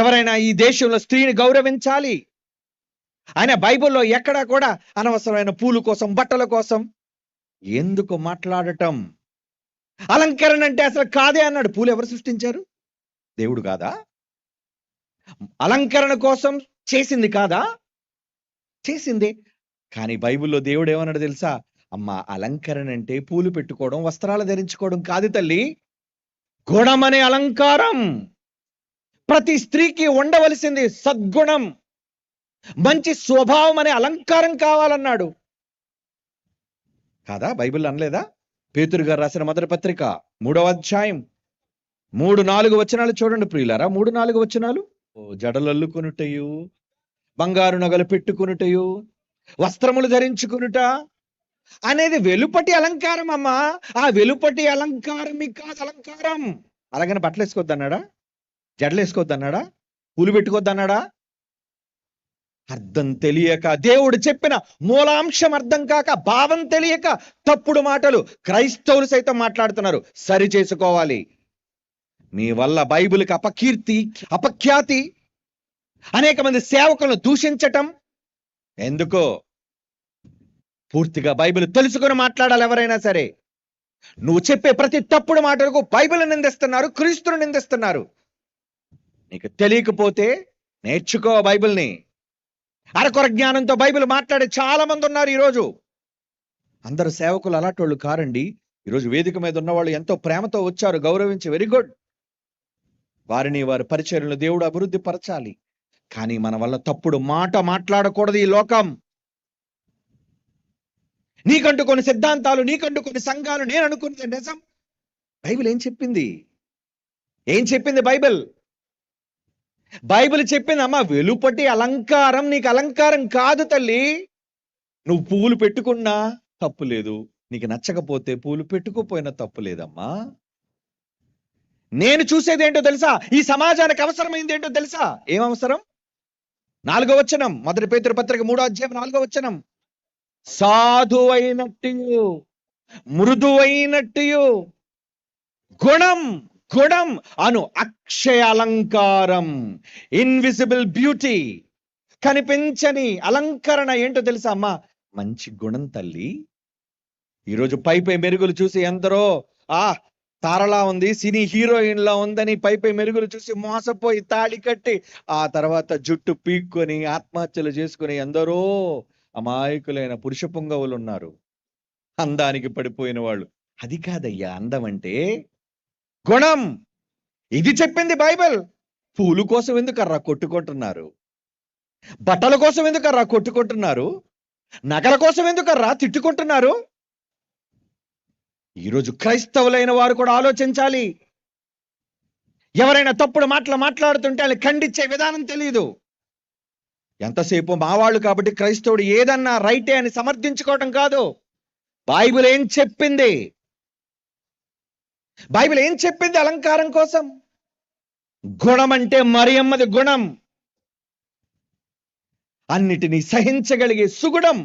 ఎవరైనా ఈ దేశంలో స్త్రీని గౌరవించాలి. ఆయన బైబిల్లో ఎక్కడా కూడా అనవసరమైన పూలు కోసం, బట్టల కోసం ఎందుకు మాట్లాడటం? అలంకరణ అంటే అసలు కాదే అన్నాడు. పూలు ఎవరు సృష్టించారు? దేవుడు కాదా? అలంకరణ కోసం చేసింది కాదా? చేసిందే. కానీ బైబిల్లో దేవుడు ఏమన్నాడు తెలుసా? అమ్మా, అలంకరణ అంటే పూలు పెట్టుకోవడం, వస్త్రాలు ధరించుకోవడం కాదు తల్లి. గుణమనే అలంకారం. ప్రతి స్త్రీకి ఉండవలసింది సద్గుణం, మంచి స్వభావం అనే అలంకారం కావాలన్నాడు కాదా? బైబిల్ అనలేదా? పేతురు గారు రాసిన మొదటి పత్రిక 3వ అధ్యాయం 3-4 వచనాలు చూడండి ప్రియులారా. 3-4 వచనాలు. జడలల్లుకొనుటయు, బంగారు నగలు పెట్టుకొనుటయు, వస్త్రములు ధరించుకొనుట అనేది వెలుపటి అలంకారం అమ్మా. ఆ వెలుపటి అలంకారం మీకు కాదు అలంకారం. అలాగని బట్టలు వేసుకోవద్దన్నాడా? జడలు వేసుకోవద్దన్నాడా? పూలు పెట్టుకోవద్దన్నాడా? అర్థం తెలియక, దేవుడు చెప్పిన మూలాంశం అర్థం కాక, భావం తెలియక తప్పుడు మాటలు క్రైస్తవులు సైతం మాట్లాడుతున్నారు. సరి చేసుకోవాలి. మీ వల్ల బైబిల్కి అపకీర్తి, అపఖ్యాతి, అనేక మంది సేవకులను దూషించటం ఎందుకో? పూర్తిగా బైబిల్ తెలుసుకొని మాట్లాడాలి ఎవరైనా సరే. నువ్వు చెప్పే ప్రతి తప్పుడు మాటలకు బైబిల్ నిందిస్తున్నారు, క్రీస్తును నిందిస్తున్నారు. నీకు తెలియకపోతే నేర్చుకో బైబిల్ని. అరకొర జ్ఞానంతో బైబిల్ మాట్లాడే చాలా మంది ఉన్నారు ఈరోజు. అందరు సేవకులు అలాంటోళ్ళు కారండి. ఈరోజు వేదిక మీద ఉన్నవాళ్ళు ఎంతో ప్రేమతో వచ్చారు, గౌరవించి, వెరీ గుడ్. వారిని వారి పరిచర్యలను దేవుడు అభివృద్ధి పరచాలి. కానీ మన వల్ల తప్పుడు మాట మాట్లాడకూడదు ఈ లోకం. నీకంటూ కొన్ని సిద్ధాంతాలు, నీకంటూ కొన్ని సంఘాలు, నేను అనుకున్నది నిజం. బైబిల్ ఏం చెప్పింది? ఏం చెప్పింది బైబిల్? బైబిల్ చెప్పింది అమ్మా, వెలుపటి అలంకారం నీకు అలంకారం కాదు తల్లి. నువ్వు పువ్వులు పెట్టుకున్నా తప్పు లేదు, నీకు నచ్చకపోతే పూలు పెట్టుకోపోయినా తప్పు లేదమ్మా. నేను చూసేది ఏంటో తెలుసా? ఈ సమాజానికి అవసరమైంది ఏంటో తెలుసా? ఏం అవసరం? 4వ వచనం, మొదటి పేతురు పత్రిక 3వ అధ్యాయం 4వ వచనం. సాధువైనట్టు, మృదువైనట్టు, గుణం గుణం అను అక్షయ అలంకారం, ఇన్విజిబుల్ బ్యూటీ, కనిపించని అలంకరణ ఏంటో తెలుసా అమ్మా? మంచి గుణం తల్లి. ఈరోజు పై మెరుగులు చూసి ఎందరో తారలా ఉంది, సినీ హీరోయిన్ లా ఉందని పై మెరుగులు చూసి మోసపోయి తాళి కట్టి ఆ తర్వాత జుట్టు పీక్కొని ఆత్మహత్యలు చేసుకుని ఎందరో అమాయకులైన పురుష పుంగవులు ఉన్నారు. అందానికి పడిపోయిన వాళ్ళు. అది కాదయ్యా అందం అంటే, గుణం. ఇది చెప్పింది బైబిల్. పూలు కోసం ఎందుకర్రా కొట్టుకుంటున్నారు? బట్టల కోసం ఎందుకర్రా కొట్టుకుంటున్నారు? నగల కోసం ఎందుకర్రా తిట్టుకుంటున్నారు? ఈరోజు క్రైస్తవులైన వారు కూడా ఆలోచించాలి. ఎవరైనా తప్పుడు మాటలు మాట్లాడుతుంటే వాళ్ళు ఖండించే విధానం తెలియదు. ఎంతసేపు మావాళ్ళు కాబట్టి క్రైస్తవుడు ఏదన్నా రైటే అని సమర్థించుకోవటం కాదు. బైబిల్ ఏం చెప్పింది? బైబిల్ ఏం చెప్పింది అలంకారం కోసం? గుణం అంటే మరియమ్మది గుణం. అన్నిటినీ సహించగలిగే సుగుణం,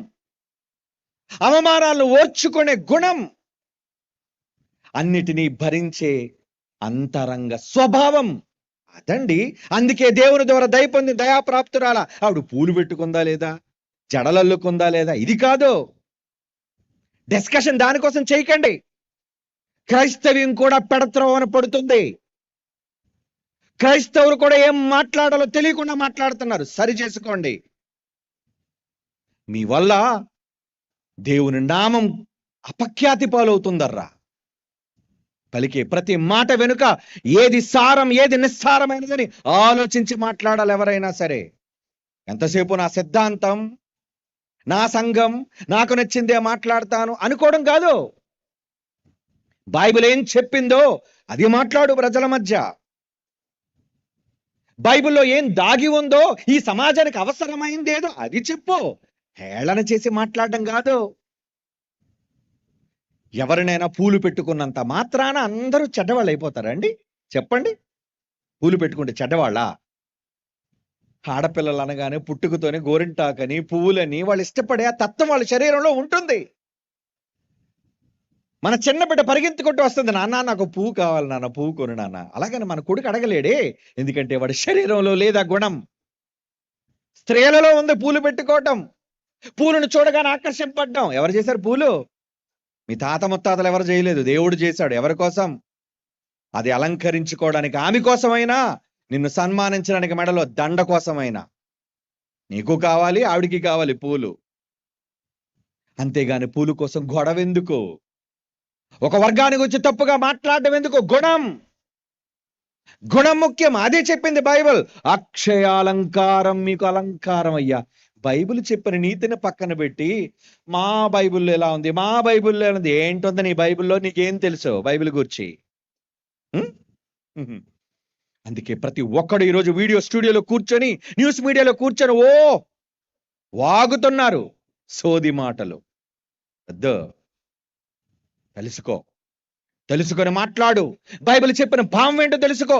అవమానాలను ఓర్చుకునే గుణం, అన్నిటినీ భరించే అంతరంగ స్వభావం అదండి. అందుకే దేవుని ద్వారా దయ పొంది దయాప్రాప్తురాల. ఆవిడ పూలు పెట్టుకుందా లేదా, జడలల్లుకుందా లేదా, ఇది కాదు డిస్కషన్. దానికోసం చేయకండి. క్రైస్తవ్యం కూడా పెడత్రోవన పడుతుంది. క్రైస్తవులు కూడా ఏం మాట్లాడాలో తెలియకుండా మాట్లాడుతున్నారు. సరి చేసుకోండి. మీ వల్ల దేవుని నామం అపఖ్యాతి పాలవుతుందర్రా. పలికే ప్రతి మాట వెనుక ఏది సారం, ఏది నిస్సారమైనదని ఆలోచించి మాట్లాడాలి ఎవరైనా సరే. ఎంతసేపు నా సిద్ధాంతం, నా సంఘం, నాకు నచ్చిందే మాట్లాడతాను అనుకోవడం కాదు. బైబిల్ ఏం చెప్పిందో అది మాట్లాడు ప్రజల మధ్య. బైబిల్లో ఏం దాగి ఉందో, ఈ సమాజానికి అవసరమైందేదో అది చెప్పు. హేళన చేసి మాట్లాడడం కాదు. ఎవరినైనా పూలు పెట్టుకున్నంత మాత్రాన అందరూ చెడ్డవాళ్ళు అయిపోతారండి? చెప్పండి. పూలు పెట్టుకుంటే చెడ్డవాళ్ళ? ఆడపిల్లలు అనగానే పుట్టుకతోనే గోరింటాకని, పువ్వులని వాళ్ళు ఇష్టపడే ఆ తత్వం వాళ్ళ శరీరంలో ఉంటుంది. మన చిన్న బిడ్డ పరిగెత్తుకుంటూ వస్తుంది, నాన్న నాకు పువ్వు కావాలి నాన్న, పువ్వు కొను నాన్న. అలాగని మన కొడుకు అడగలేడే, ఎందుకంటే వాడి శరీరంలో లేదా గుణం. స్త్రీలలో ఉంది పూలు పెట్టుకోవటం, పూలను చూడగానే ఆకర్షింపడ్డం. ఎవరు చేశారు పూలు? మీ తాత ముత్తాతలు ఎవరు చేయలేదు, దేవుడు చేశాడు. ఎవరి కోసం? అది అలంకరించుకోవడానికి, ఆమె కోసమైనా, నిన్ను సన్మానించడానికి మెడలో దండ కోసమైనా. నీకు కావాలి, ఆవిడికి కావాలి పూలు. అంతేగాని పూలు కోసం గొడవ ఎందుకు? ఒక వర్గానికి వచ్చి తప్పుగా మాట్లాడడం ఎందుకు? గుణం, గుణం ముఖ్యం. అదే చెప్పింది బైబిల్. అక్షయాలంకారం మీకు అలంకారం అయ్యా. బైబిల్ చెప్పిన నీతిని పక్కన పెట్టి మా బైబిల్లో ఎలా ఉంది, మా బైబిల్లో ఎలా ఉంది. ఏంటుంది నీ బైబిల్లో? నీకేం తెలుసు బైబిల్ గురించి? అందుకే ప్రతి ఒక్కడు ఈరోజు వీడియో స్టూడియోలో కూర్చొని, న్యూస్ మీడియాలో కూర్చొని వాగుతున్నారు సోది మాటలు. వద్దు, తెలుసుకొని మాట్లాడు. బైబిల్ చెప్పిన భావం ఏంటో తెలుసుకో.